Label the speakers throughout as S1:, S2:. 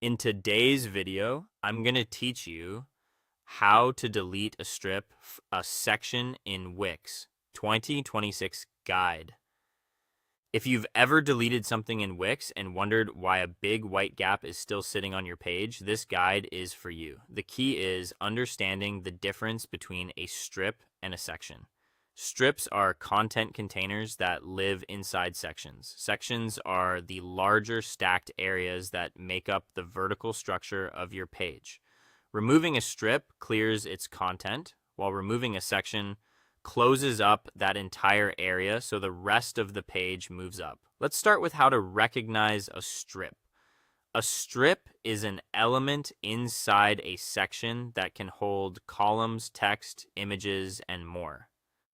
S1: In today's video, I'm going to teach you how to delete a strip, a section in Wix 2026 guide. If you've ever deleted something in Wix and wondered why a big white gap is still sitting on your page, this guide is for you. The key is understanding the difference between a strip and a section. Strips are content containers that live inside sections. Sections are the larger stacked areas that make up the vertical structure of your page. Removing a strip clears its content, while removing a section closes up that entire area so the rest of the page moves up. Let's start with how to recognize a strip. A strip is an element inside a section that can hold columns, text, images, and more.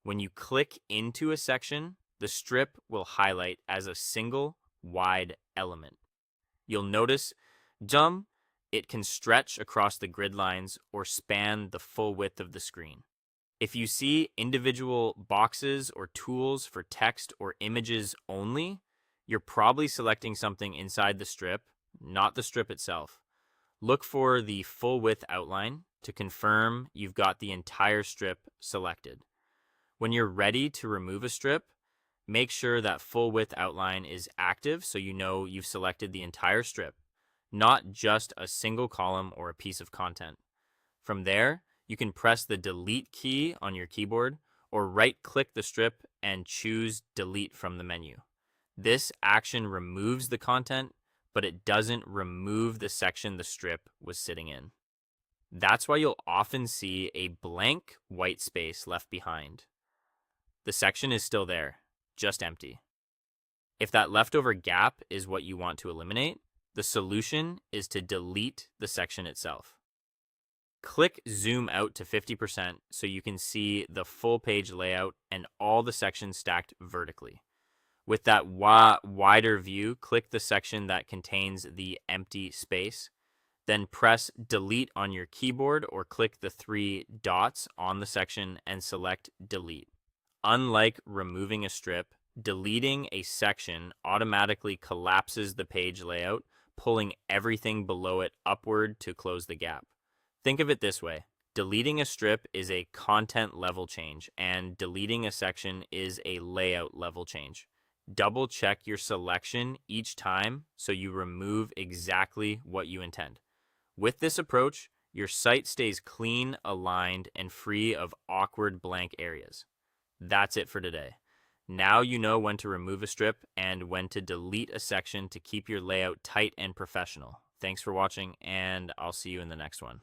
S1: When you click into a section, the strip will highlight as a single wide element. You'll notice it can stretch across the grid lines or span the full width of the screen. If you see individual boxes or tools for text or images only, you're probably selecting something inside the strip, not the strip itself. Look for the full width outline to confirm you've got the entire strip selected. When you're ready to remove a strip, make sure that full width outline is active so you know you've selected the entire strip, not just a single column or a piece of content. From there, you can press the delete key on your keyboard or right-click the strip and choose delete from the menu. This action removes the content, but it doesn't remove the section the strip was sitting in. That's why you'll often see a blank white space left behind. The section is still there, just empty. If that leftover gap is what you want to eliminate, the solution is to delete the section itself. Click zoom out to 50% so you can see the full page layout and all the sections stacked vertically. With that wider view, click the section that contains the empty space. Then press delete on your keyboard or click the three dots on the section and select delete. Unlike removing a strip, deleting a section automatically collapses the page layout, pulling everything below it upward to close the gap. Think of it this way. Deleting a strip is a content level change, and deleting a section is a layout level change. Double check your selection each time so you remove exactly what you intend. With this approach, your site stays clean, aligned, and free of awkward blank areas. That's it for today. Now you know when to remove a strip and when to delete a section to keep your layout tight and professional. Thanks for watching, and I'll see you in the next one.